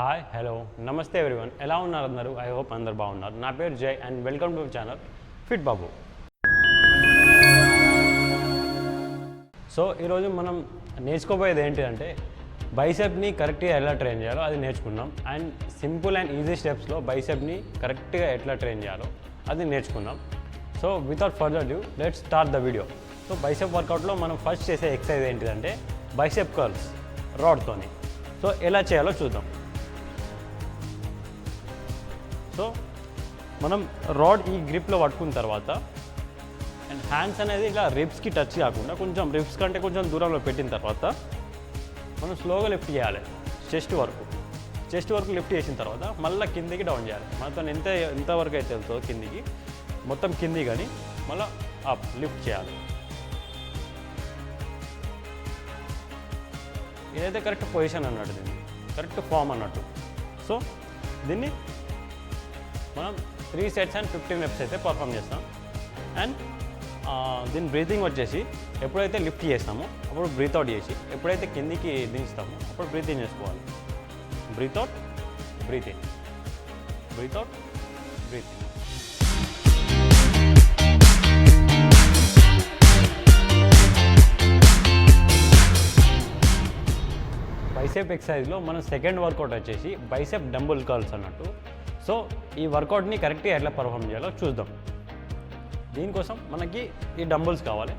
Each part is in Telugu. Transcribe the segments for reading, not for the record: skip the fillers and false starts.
హాయ్ హలో నమస్తే ఎవ్రీవన్ ఎలా ఉన్నారు అందరూ ఐ హోప్ అందరు బాగున్నారు నా పేరు జై and welcome to channel fit Babu so ఈరోజు మనం నేర్చుకోబోయేది ఏంటంటే బైసెప్ని కరెక్ట్గా ఎలా ట్రైన్ చేయాలో అది నేర్చుకుందాం అండ్ సింపుల్ అండ్ ఈజీ స్టెప్స్లో బైసెప్ని కరెక్ట్గా ఎట్లా ట్రైన్ చేయాలో అది నేర్చుకుందాం so without further due let's start the video so bicep వర్కౌట్లో మనం ఫస్ట్ చేసే ఎక్సర్సైజ్ ఏంటిదంటే బైసెప్ కర్ల్స్ రాడ్తోని సో ఎలా చేయాలో చూద్దాం సో మనం రాడ్ ఈ గ్రిప్లో పట్టుకున్న తర్వాత అండ్ హ్యాండ్స్ అనేది ఇలా రిబ్స్కి టచ్ కాకుండా కొంచెం రిబ్స్ కంటే కొంచెం దూరంలో పెట్టిన తర్వాత మనం స్లోగా లిఫ్ట్ చేయాలి చెస్ట్ వరకు లిఫ్ట్ చేసిన తర్వాత మళ్ళీ కిందికి డౌన్ చేయాలి మనతో ఎంతవరకు అయితే వెళ్తుందో కిందికి మొత్తం కింది కానీ మళ్ళీ అప్ లిఫ్ట్ చేయాలి. ఇదైతే కరెక్ట్ పొజిషన్ అన్నట్టు, దీన్ని కరెక్ట్ ఫామ్ అన్నట్టు. సో దీన్ని మనం 3 sets and 15 reps అయితే పర్ఫామ్ చేస్తాం. అండ్ దీని బ్రీతింగ్ వచ్చేసి ఎప్పుడైతే లిఫ్ట్ చేస్తామో అప్పుడు బ్రీత్ అవుట్ చేసి, ఎప్పుడైతే కిందికి దించుతామో అప్పుడు బ్రీత్ ఇన్ చేసుకోవాలి. Breath out, breath in, breath out, breath in. Bicep ఎక్సర్సైజ్లో మన సెకండ్ వర్కౌట్ వచ్చేసి బైసెప్ డంబుల్ కర్ల్స్ అన్నట్టు. సో ఈ వర్కౌట్ని కరెక్ట్గా ఎట్లా పర్ఫామ్ చేయాలో చూద్దాం. దీనికోసం మనకి ఈ డంబుల్స్ కావాలి.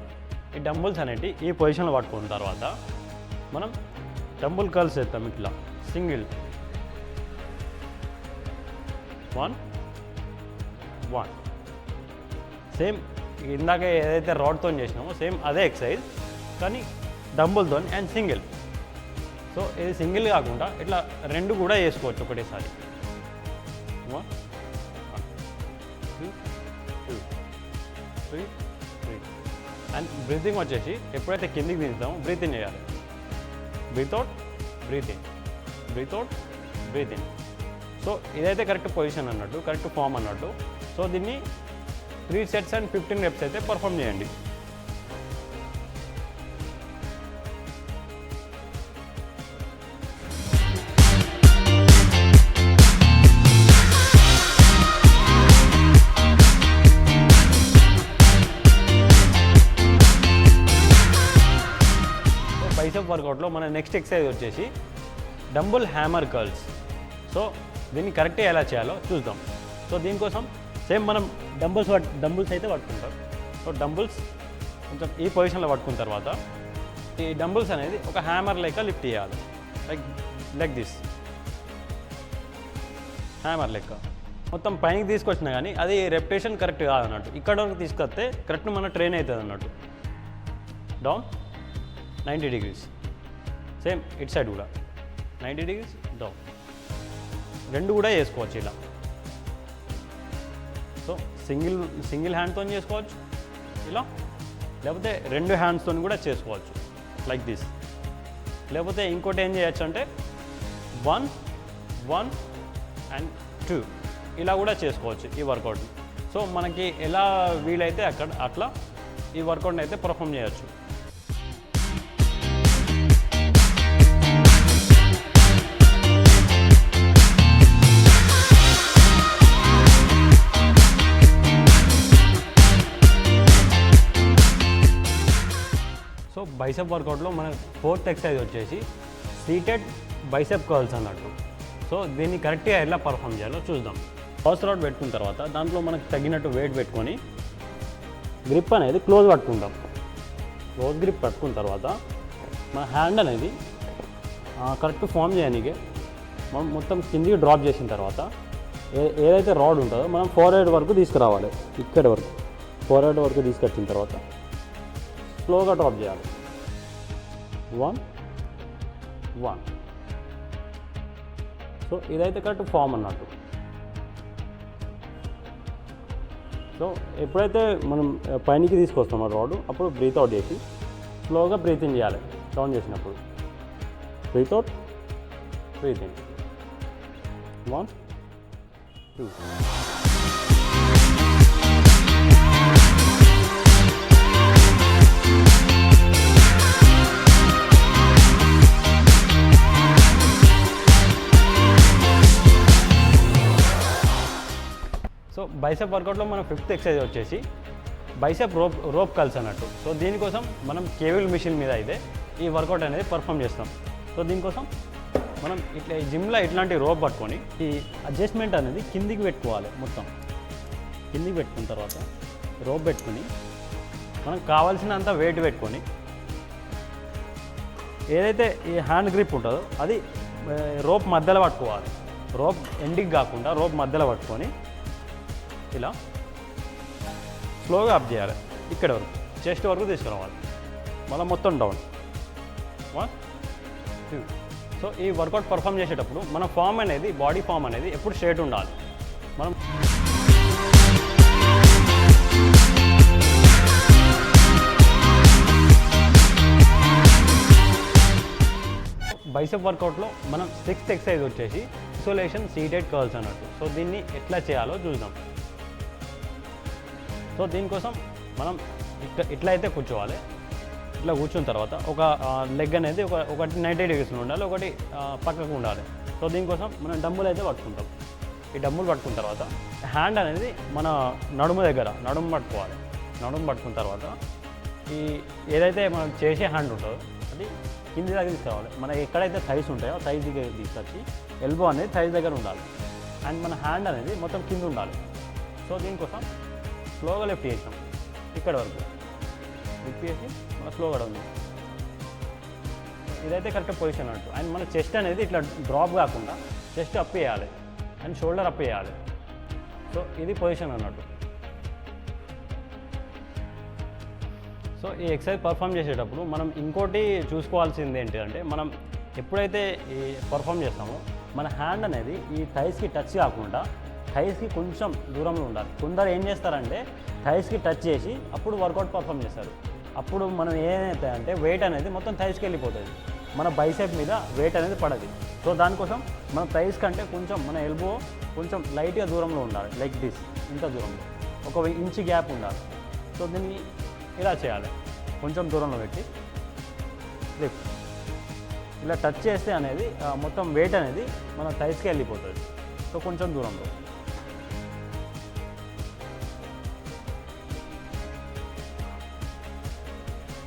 ఈ డంబుల్స్ అనేవి ఈ పొజిషన్లో పట్టుకున్న తర్వాత మనం డంబుల్ కర్ల్స్ చేస్తాం. ఇట్లా సింగిల్ 1 1 సేమ్ ఇందాక ఏదైతే రాడ్తో చేసినామో సేమ్ అదే ఎక్సర్సైజ్ కానీ డంబుల్తో అండ్ సింగిల్. సో ఇది సింగిల్ కాకుండా ఇట్లా రెండు కూడా చేసుకోవచ్చు ఒకటేసారి. 1 2 3 అండ్ బ్రీతింగ్ వచ్చేసి ఎప్పుడైతే కిందికి దించుతామో బ్రీత్ ఇన్ చేయాలి. Breath out, breath in, breath out, breath in. So ఇదైతే కరెక్ట్ పొజిషన్ అన్నట్టు, కరెక్ట్ ఫామ్ అన్నట్టు. సో దీన్ని 3 sets and 15 reps అయితే పర్ఫామ్ చేయండి. బైసెప్ వర్కౌట్లో మన నెక్స్ట్ ఎక్సర్సైజ్ వచ్చేసి డంబుల్ హ్యామర్ కర్ల్స్. సో దీన్ని కరెక్ట్గా ఎలా చేయాలో చూద్దాం. సో దీనికోసం సేమ్ మనం డంబుల్స్ అయితే పట్టుకుంటాం. సో డంబుల్స్ కొంచెం ఈ పొజిషన్లో పట్టుకున్న తర్వాత ఈ డంబుల్స్ అనేది ఒక హ్యామర్ లెక్క లిఫ్ట్ చేయాలి. లైక్ దిస్ హ్యామర్ లెక్క మొత్తం పైకి తీసుకొచ్చినా కానీ అది రెప్యుటేషన్ కరెక్ట్ కాదన్నట్టు. ఇక్కడ వరకు తీసుకొస్తే కరెక్ట్ మన ట్రైన్ అవుతుంది అన్నట్టు. Down 90 degrees, same it side కూడా 90 degrees డౌన్. రెండు కూడా చేసుకోవచ్చు ఇలా. సో సింగిల్ హ్యాండ్తో చేసుకోవచ్చు ఇలా, లేకపోతే 2 హ్యాండ్స్తో కూడా చేసుకోవచ్చు లైక్ దిస్. లేకపోతే ఇంకోటి ఏం చేయొచ్చు అంటే 1 1 అండ్ 2 ఇలా కూడా చేసుకోవచ్చు ఈ వర్కౌట్ని. సో మనకి ఎలా వీలైతే అట్లా ఈ వర్కౌట్ని అయితే పర్ఫామ్ చేయొచ్చు. సో బైసెప్ వర్కౌట్లో మన 4th ఎక్సర్సైజ్ వచ్చేసి సీటెడ్ బైసెప్ కర్ల్స్ అన్నట్టు. సో దీన్ని కరెక్ట్గా ఎలా పర్ఫామ్ చేయాలో చూద్దాం. ఫస్ట్ రాడ్ పెట్టుకున్న తర్వాత దాంట్లో మనకు తగినట్టు వెయిట్ పెట్టుకొని గ్రిప్ అనేది క్లోజ్ పట్టుకుంటాం. క్లోజ్ గ్రిప్ పట్టుకున్న తర్వాత మన హ్యాండ్ అనేది కరెక్ట్ ఫామ్ చేయడానికి మనం మొత్తం కిందికి డ్రాప్ చేసిన తర్వాత ఏదైతే రాడ్ ఉంటుందో మనం ఫోర్హెడ్ వరకు తీసుకురావాలి. ఇక్కడ వరకు ఫోర్హెడ్ వరకు తీసుకొచ్చిన తర్వాత స్లోగా డ్రాప్ చేయాలి. 1 1. సో ఇదైతే కరెక్ట్ ఫామ్ అన్నట్టు. సో ఎప్పుడైతే మనం పైనకి తీసుకొస్తామో రాడ్ అప్పుడు బ్రీత్ అవుట్ చేసి స్లోగా బ్రీత్ ఇన్ చేయాలి. డౌన్ చేసినప్పుడు breath out, breath in. 1 2. So bicep వర్కౌట్లో మన 5th ఎక్సర్సైజ్ వచ్చేసి బైసెప్ రోప్ కల్స్ అన్నట్టు. సో దీనికోసం మనం కేబుల్ మిషన్ మీద అయితే ఈ వర్కౌట్ అనేది పర్ఫామ్ చేస్తాం. సో దీనికోసం మనం ఇట్లా జిమ్లో ఇట్లాంటి రోప్ పట్టుకొని ఈ అడ్జస్ట్మెంట్ అనేది కిందికి పెట్టుకోవాలి. మొత్తం కిందికి పెట్టుకున్న తర్వాత రోప్ పెట్టుకొని మనం కావాల్సినంత వెయిట్ పెట్టుకొని ఏదైతే ఈ హ్యాండ్ గ్రిప్ ఉంటుందో అది రోప్ మధ్యలో పట్టుకోవాలి. రోప్ ఎండికి కాకుండా రోప్ మధ్యలో పట్టుకొని ఇలా స్లోగా అప్ చేయాలి. ఇక్కడ వరకు చెస్ట్ వరకు తీసుకురావాలి. మళ్ళీ మొత్తం డౌన్ 1 2. సో ఈ వర్కౌట్ పర్ఫామ్ చేసేటప్పుడు మన ఫామ్ అనేది బాడీ ఫామ్ అనేది ఎప్పుడు స్ట్రేట్ ఉండాలి. మనం బైసెప్ వర్కౌట్లో మనం 6th ఎక్సర్సైజ్ వచ్చేసి ఐసోలేషన్ సీటెడ్ కర్ల్స్ అన్నట్టు. సో దీన్ని ఎట్లా చేయాలో చూద్దాం. సో దీనికోసం మనం ఇట్లా అయితే కూర్చోవాలి. ఇట్లా కూర్చున్న తర్వాత ఒక లెగ్ అనేది ఒకటి 90 degreesలో ఉండాలి, ఒకటి పక్కకు ఉండాలి. సో దీనికోసం మనం డంబుల్ అయితే పట్టుకుంటాం. ఈ డంబుల్ పట్టుకున్న తర్వాత హ్యాండ్ అనేది మన నడుము పట్టుకోవాలి. నడుము పట్టుకున్న తర్వాత ఈ ఏదైతే మనం చేసే హ్యాండ్ ఉంటుందో అది కింది దగ్గర తీసుకోవాలి. మనకి ఎక్కడైతే థైస్ ఉంటాయో థైస్ దగ్గర తీసుకొచ్చి ఎల్బో అనేది థైస్ దగ్గర ఉండాలి. అండ్ మన హ్యాండ్ అనేది మొత్తం కింద ఉండాలి. సో దీనికోసం స్లోగా లిఫ్ట్ చేసాం ఇక్కడ వరకు లిఫ్ట్ చేసి మన స్లోగా డౌన్ చేసాం. ఇదైతే కరెక్ట్ పొజిషన్ అన్నట్టు. అండ్ మన చెస్ట్ అనేది ఇట్లా డ్రాప్ కాకుండా చెస్ట్ అప్ చేయాలి అండ్ షోల్డర్ అప్ చేయాలి. సో ఇది పొజిషన్ అన్నట్టు. సో ఈ ఎక్సర్సైజ్ పర్ఫామ్ చేసేటప్పుడు మనం ఇంకోటి చూసుకోవాల్సింది ఏంటంటే మనం ఎప్పుడైతే ఈ పర్ఫామ్ చేస్తామో మన హ్యాండ్ అనేది ఈ థైస్కి టచ్ కాకుండా థైస్కి కొంచెం దూరంలో ఉండాలి. కొందరు ఏం చేస్తారంటే థైస్కి టచ్ చేసి అప్పుడు వర్కౌట్ పర్ఫామ్ చేస్తారు. అప్పుడు మనం ఏదైతే అంటే వెయిట్ అనేది మొత్తం థైస్కి వెళ్ళిపోతుంది. మన బైసెప్ మీద వెయిట్ అనేది పడదు. సో దానికోసం మన థైస్ కంటే కొంచెం మన ఎల్బో కొంచెం లైట్గా దూరంలో ఉండాలి. లైక్ దిస్ ఇంత దూరంలో 1 ఇంచ్ గ్యాప్ ఉండాలి. సో దీన్ని ఇలా చేయాలి. కొంచెం దూరంలో పెట్టి లిఫ్ట్ ఇలా టచ్ చేస్తే అనేది మొత్తం వెయిట్ అనేది మన థైస్కి వెళ్ళిపోతుంది. సో కొంచెం దూరంలో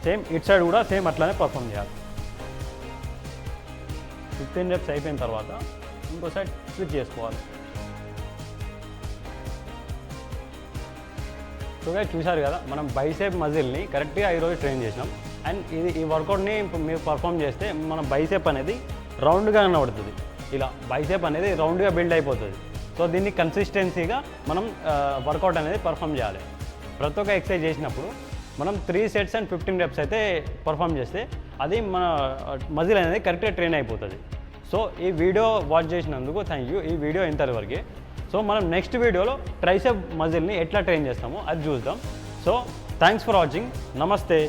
సేమ్ ఇట్ సైడ్ కూడా సేమ్ అట్లానే పర్ఫామ్ చేయాలి. 15 reps అయిపోయిన తర్వాత ఇంకో సైడ్ స్విచ్ చేసుకోవాలి. సో గైస్ చూశారు కదా మనం బైసెప్ మజిల్ని కరెక్ట్గా ఈరోజు ట్రైన్ చేసినాం. అండ్ ఈ వర్కౌట్ని మీరు పర్ఫామ్ చేస్తే మన బైసెప్ అనేది రౌండ్గా కనబడుతుంది. ఇలా బైసెప్ అనేది రౌండ్గా బిల్డ్ అయిపోతుంది. సో దీన్ని కన్సిస్టెన్సీగా మనం వర్కౌట్ అనేది పర్ఫామ్ చేయాలి. ప్రతి ఒక్క ఎక్సర్సైజ్ చేసినప్పుడు మనం 3 sets and 15 reps అయితే పర్ఫామ్ చేస్తే అది మన మజిల్ అనేది కరెక్ట్గా ట్రైన్ అయిపోతుంది. సో ఈ వీడియో వాచ్ చేసినందుకు థ్యాంక్ యూ. ఈ వీడియో ఇంతవరకే. సో మనం నెక్స్ట్ వీడియోలో ట్రైసెప్ మజిల్ని ఎట్లా ట్రైన్ చేస్తామో అది చూద్దాం. So thanks for watching. నమస్తే.